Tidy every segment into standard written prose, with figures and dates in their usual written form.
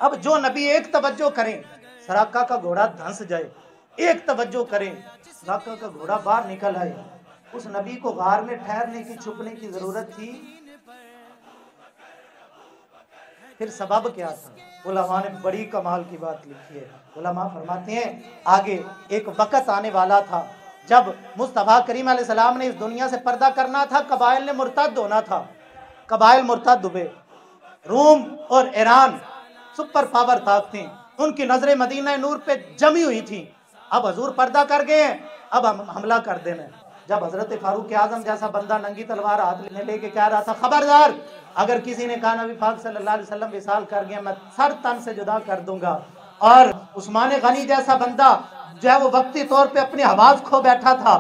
اب جو نبی ایک توجہ کریں سراقہ کا گھوڑا دھنس جائے، ایک توجہ کریں سراقہ کا گھوڑا باہر نکل آئے، اس نبی کو غار میں ٹھہرنے کی چھپنے کی ضرورت تھی؟ پھر سبب کیا تھا؟ علماء نے بڑی کمال کی بات لکھی ہے۔ علماء فرماتے ہیں آگے ایک وقت آنے والا تھا جب مصطفیٰ کریم علیہ السلام نے اس دنیا سے پردہ کرنا تھا، قبائل نے مرتد ہونا تھا، قبائل مرتد ہوئے، روم اور ایران سپر پاور طاقتیں، ان کی نظریں مدینہ نور پہ جمی ہوئی تھیں۔ اب حضور پردہ کر گئے ہیں، اب ہم حملہ کر دینا ہے۔ جب حضرت فاروق اعظم جیسا بندہ ننگی تلوار ہاتھ لے کے کہہ رہا تھا خبردار اگر کسی نے کہا نبی پاک صلی اللہ علیہ وسلم وصال کر گیا میں سر تن سے جدا کر دوں گا، اور عثمان غنی جیسا بندہ جو ہے وہ وقتی طور پہ اپنی حواس کھو بیٹھا تھا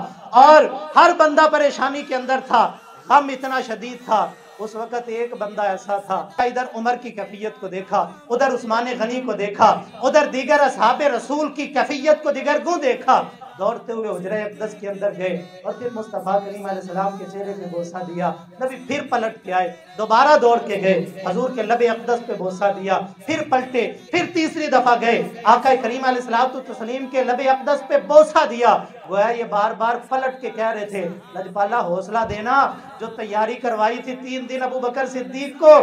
اور ہر بندہ پریشانی کے اندر تھا، غم اتنا شدید تھا، اس وقت ایک بندہ ایسا تھا، ادھر عمر کی کیفیت کو دیکھا، ادھر عثمان غنی کو دیکھا، ادھر دیگر اصحاب رسول کی کیفیت کو دیگر دیکھا، دوڑتے ہوئے حجرہ اقدس کے اندر گئے اور پھر مصطفیٰ کریم علیہ السلام کے چہرے پہ بوسہ دیا۔ نبی پھر پلٹ کے آئے، دوبارہ دوڑ کے گئے، حضور کے لب اقدس پہ بوسہ دیا، پھر پلٹے، پھر تیسری دفعہ گئے، آقا کریم علیہ السلام کے لب اقدس پہ بوسہ دیا۔ گویا یہ بار بار پلٹ کے کہہ رہے تھے لجپالا حوصلہ دینا، جو تیاری کروائی تھی 3 دن ابو بکر صدیق کو،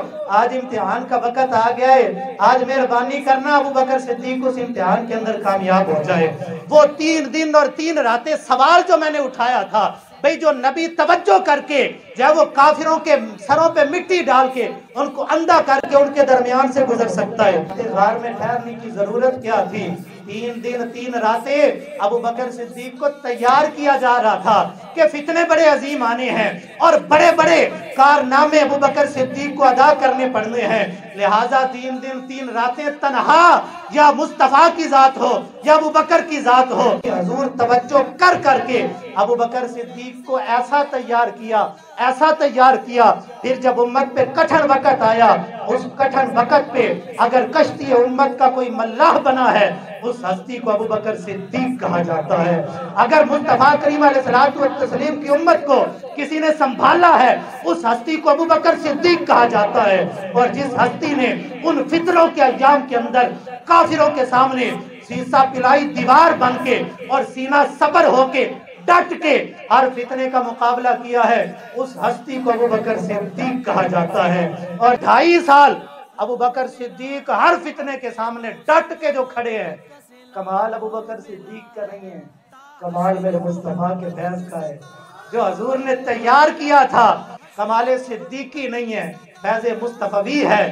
آج امتحان کا وقت آ گیا ہے، آج مہربانی کرنا ابو بکر صدیق کو اس امتحان کے اندر کامیاب ہو جائے۔ وہ 3 دن اور 3 راتیں سوال جو میں نے اٹھایا تھا بھئی جو نبی توجہ کر کے جب وہ کافروں کے سروں پہ مٹی ڈال کے ان کو اندھا کر کے ان کے درمیان سے گزر سکتا ہے، غار میں ٹھہرنے کی ضرورت کیا تھی؟ 3 دن 3 راتیں ابو بکر صدیق کو تیار کیا جا رہا تھا کہ فتنے بڑے عظیم آنے ہیں اور بڑے بڑے کارنامے ابو بکر صدیق کو ادا کرنے پڑنے ہیں، لہٰذا 3 دن 3 راتیں تنہا یا مصطفیٰ کی ذات ہو یا ابو بکر کی ذات ہو، حضور توجہ کر کر کے ابو بکر صدیق کو ایسا تیار کیا، پھر جب امت پہ کٹھن وقت آیا، اس کٹھن وقت پہ اگر کشتی امت کا کوئی ملاح بنا ہے اس ہستی کو ابو بکر صدیق کہا جاتا ہے۔ اگر مصطفیٰ کریم علیہ السلام کی امت کو کسی نے سنبھالا ہے اس ہستی کو ابو بکر صدیق کہا جاتا ہے، اور جس ہستی نے ان فتنوں کے ایام کے اندر کافروں کے سامنے سیسا پلائی دیوار بن کے اور سینہ صبر ہو کے ڈٹ کے ہر فتنے کا مقابلہ کیا ہے، اس ہستی کو ابو بکر صدیق کہا جاتا ہے۔ اور 2.5 سال ابو بکر صدیق ہر فتنے کے سامنے ڈٹ کے جو کھڑے ہیں، کمال ابو بکر صدیق کا نہیں ہے، کمال میرے مصطفیٰ کے فیض کا ہے۔ جو حضور نے تیار کیا تھا کمال صدیقی نہیں ہے، فیض مصطفی ہے۔